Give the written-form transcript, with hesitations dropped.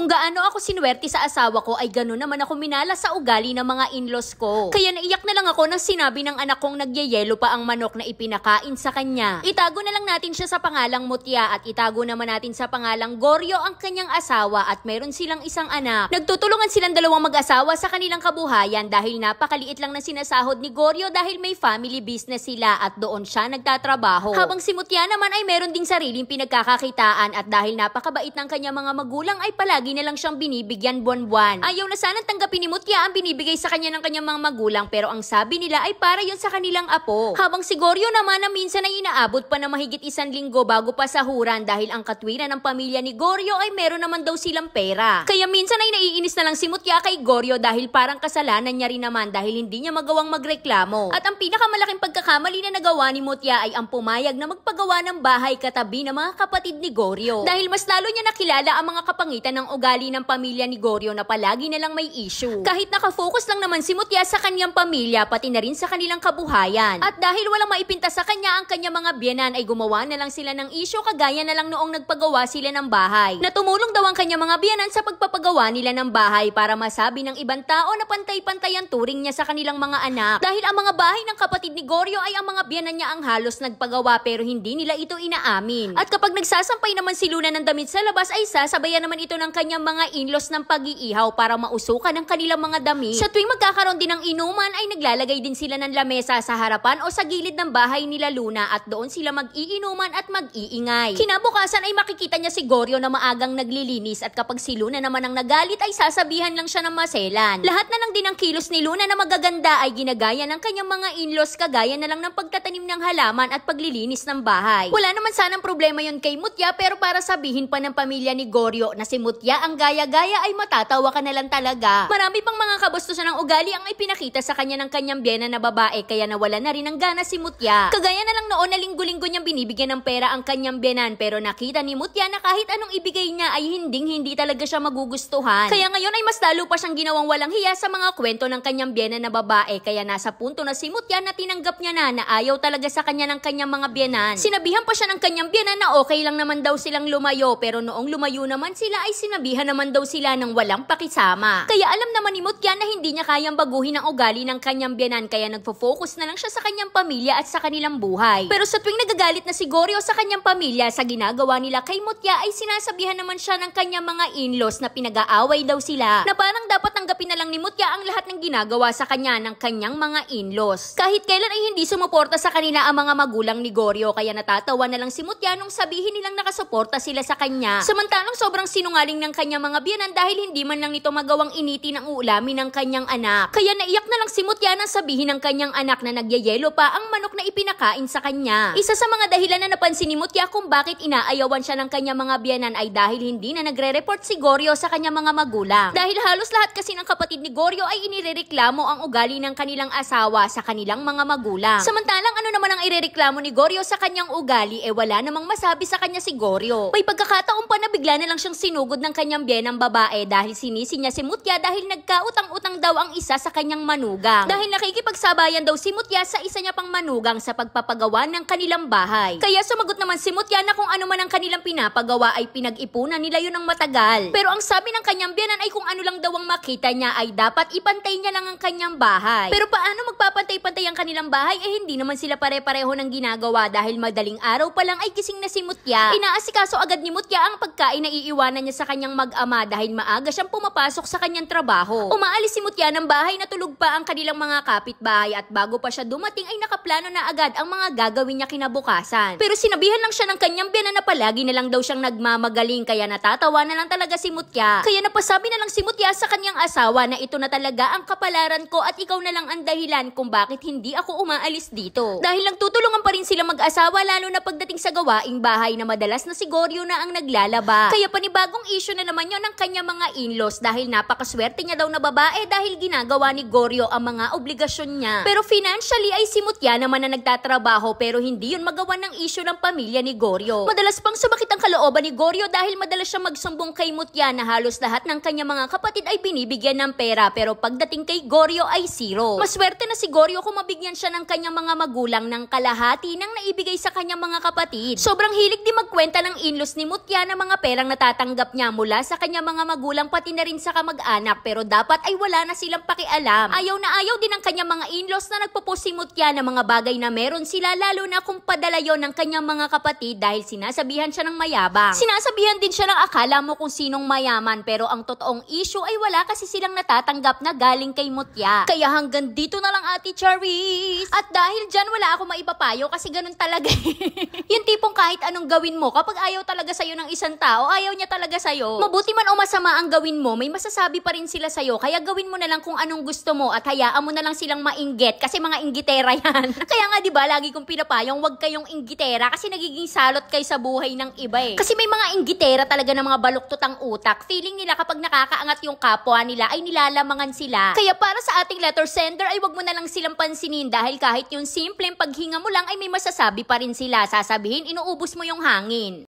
Kung gaano ako sinuwerte sa asawa ko ay gano'n naman ako minala sa ugali ng mga in-laws ko. Kaya naiyak na lang ako nang sinabi ng anak kong nagyayelo pa ang manok na ipinakain sa kanya. Itago na lang natin siya sa pangalang Mutya at itago naman natin sa pangalang Goryo ang kanyang asawa at meron silang isang anak. Nagtutulungan silang dalawang mag-asawa sa kanilang kabuhayan dahil napakaliit lang na sinasahod ni Goryo dahil may family business sila at doon siya nagtatrabaho. Habang si Mutya naman ay meron ding sariling pinagkakakitaan at dahil napakabait ng kanyang mga magulang ay palagi na lang siyang binibigyan buwan-buwan. Ayaw na sanang tanggapin ni Mutya ang binibigay sa kanya ng kanyang mga magulang pero ang sabi nila ay para yon sa kanilang apo. Habang si Goryo naman na minsan ay inaabot pa na mahigit 1 linggo bago pa sahuran dahil ang katwiran ng pamilya ni Goryo ay meron naman daw silang pera. Kaya minsan ay naiinis na lang si Mutya kay Goryo dahil parang kasalanan niya rin naman dahil hindi niya magawang magreklamo. At ang pinakamalaking pagkakamali na nagawa ni Mutya ay ang pumayag na magpagawa ng bahay katabi ng mga kapatid ni Goryo. Dahil mas lalo niya nakilala ang mga kapangitan ng ugali ng pamilya ni Goryo na palagi na lang may issue. Kahit nakafocus lang naman si Mutya sa kanyang pamilya pati na rin sa kanilang kabuhayan. At dahil walang maipinta sa kanya ang kanyang mga biyenan ay gumawa na lang sila ng issue kagaya na lang noong nagpagawa sila ng bahay. Na tumulong daw ang kanyang mga biyenan sa pagpapagawa nila ng bahay para masabi ng ibang tao na pantay-pantay ang turing niya sa kanilang mga anak. Dahil ang mga bahay ng kapatid ni Goryo ay ang mga biyenan niya ang halos nagpagawa pero hindi nila ito inaamin. At kapag nagsasampay naman si Luna ng damit sa labas ay sasabayan naman ito ng kanyang mga in-laws ng pag-iihaw para mausukan ang kanilang mga damit. Sa tuwing magkakaroon din ng inuman ay naglalagay din sila ng lamesa sa harapan o sa gilid ng bahay nila Luna at doon sila mag-iinuman at mag-iingay. Kinabukasan ay makikita niya si Goryo na maagang naglilinis at kapag si Luna naman ang nagalit ay sasabihan lang siya ng maselan. Lahat na lang din ang kilos ni Luna na magaganda ay ginagaya ng kanyang mga in-laws kagaya na lang ng pagtatanim ng halaman at paglilinis ng bahay. Wala naman sanang problema yon kay Mutya pero para sabihin pa ng pamilya ni Goryo na si Mutya ang gaya-gaya ay matatawa ka na lang talaga. Marami pang mga kabastusan ng ugali ang ipinakita sa kanya ng kanyang biyena na babae kaya nawala na rin ng gana si Mutya. Kagaya na lang noon na linggo-linggo niyang binibigyan ng pera ang kanyang biyenan pero nakita ni Mutya na kahit anong ibigay niya ay hindi talaga siya magugustuhan. Kaya ngayon ay mas lalo pa siyang ginawang walang hiya sa mga kwento ng kanyang biyena na babae kaya nasa punto na si Mutya na tinanggap niya na ayaw talaga sa kanya ng kanyang mga biyenan. Sinabihan pa siya ng kanyang biyenan na okay lang naman daw silang lumayo pero noong lumayo naman sila ay sinabihan naman daw sila ng walang pakisama. Kaya alam naman ni Mutya na hindi niya kayang baguhin ang ugali ng kanyang biyenan kaya nagfo-focus na lang siya sa kanyang pamilya at sa kanilang buhay. Pero sa tuwing nagagalit na si Goryo sa kanyang pamilya sa ginagawa nila kay Mutya ay sinasabihan naman siya ng kanyang mga in-laws na pinag-aaway daw sila. Na parang dapat tanggapin na lang ni Mutya ang lahat ng ginagawa sa kanya ng kanyang mga in-laws. Kahit kailan ay hindi sumuporta sa kanila ang mga magulang ni Goryo kaya natatawa na lang si Mutya nung sabihin nilang nakasuporta sila sa kanya. Samantalang sobrang sinungaling ng kanyang mga biyenan dahil hindi man lang nito magawang initi ng uulamin ng kanyang anak. Kaya naiyak na lang si Mutya nang sabihin ng kanyang anak na nagyayelo pa ang manok na ipinakain sa kanya. Isa sa mga dahilan na napansin ni Mutya kung bakit inaayawan siya ng kanyang mga biyenan ay dahil hindi na nagre-report si Goryo sa kanyang mga magulang. Dahil halos lahat kasi ng kapatid ni Goryo ay inirereklamo ang ugali ng kanilang asawa sa kanilang mga magulang. Samantalang ano naman ang irereklamo ni Goryo sa kanyang ugali wala namang masabi sa kanya si Goryo. May pagkakataon pa na bigla na lang siyang sinugod ng kanyang biyenang babae dahil sinisi niya si Mutya dahil nagkautang-utang daw ang isa sa kanyang manugang. Dahil nakikipagsabayan daw si Mutya sa isa niya pang manugang sa pagpapagawa ng kanilang bahay. Kaya sumagot naman si Mutya na kung ano man ang kanilang pinapagawa ay pinag-ipunan nila yun ng matagal. Pero ang sabi ng kanyang biyenan ay kung ano lang daw ang makita niya ay dapat ipantay niya lang ang kanyang bahay. Pero paano magpapantay-pantay ang kanilang bahay hindi naman sila pare-pareho ng ginagawa dahil madaling araw pa lang ay gising na si Mutya. Inaasikaso agad ni Mutya ang pagkain na iiwanan niya sa kanyang mag-ama dahil maaga siyang pumapasok sa kanyang trabaho. Umaalis si Mutya ng bahay na tulog pa ang kanilang mga kapitbahay at bago pa siya dumating ay nakaplano na agad ang mga gagawin niya kinabukasan. Pero sinabihan lang siya ng kanyang biyenan na palagi na lang daw siyang nagmamagaling kaya natatawa na lang talaga si Mutya. Kaya napasabi na lang si Mutya sa kanyang asawa na ito na talaga ang kapalaran ko at ikaw na lang ang dahilan kung bakit hindi ako umaalis dito. Dahil nagtutulungan pa rin sila mag-asawa lalo na pagdating sa gawaing bahay na madalas na si Goryo na ang naglalaba. Kaya panibagong issue na naman yon ng kanyang mga in-laws dahil napakaswerte niya daw na babae dahil ginagawa ni Goryo ang mga obligasyon niya. Pero financially ay si Mutya naman na nagtatrabaho pero hindi yun magawa ng issue ng pamilya ni Goryo. Madalas pang sumakit ang kalooban ni Goryo dahil madalas siya magsumbong kay Mutya na halos lahat ng kanyang mga kapatid ay binibigyan ng pera pero pagdating kay Goryo ay zero. Maswerte na si Goryo kung mabigyan siya ng kanyang mga magulang ng kalahati ng naibigay sa kanyang mga kapatid. Sobrang hilig di magkwenta ng in-laws ni Mutya na mga perang natatanggap niya mula sa kanyang mga magulang pati na rin sa kamag-anak, pero dapat ay wala na silang pakialam. Ayaw na ayaw din ng kanyang mga in-laws na nagpo-post si Mutya ng mga bagay na meron sila, lalo na kung padala yon ng kanyang mga kapatid dahil sinasabihan siya ng mayabang. Sinasabihan din siya ng akala mo kung sinong mayaman, pero ang totoong issue ay wala kasi silang natatanggap na galing kay Mutya. Kaya hanggang dito na lang, Ate Charis. At dahil dyan wala ako maipapayo kasi ganun talaga. Yung tipong kahit anong gawin mo, kapag ayaw talaga sa'yo ng isang tao, ayaw niya talaga sa'yo. Mabuti man o masama ang gawin mo, may masasabi pa rin sila sa'yo. Kaya gawin mo na lang kung anong gusto mo at hayaan mo na lang silang mainggit kasi mga inggitera yan. Kaya nga diba, lagi kong pinapayong wag kayong inggitera kasi nagiging salot kayo sa buhay ng iba eh. Kasi may mga inggitera talaga ng mga baluktot ang utak. Feeling nila kapag nakakaangat yung kapwa nila ay nilalamangan sila. Kaya para sa ating letter sender ay wag mo na lang silang pansinin dahil kahit yung simpleng paghinga mo lang ay may masasabi pa rin sila. Sasabihin, inuubos mo yung hangin.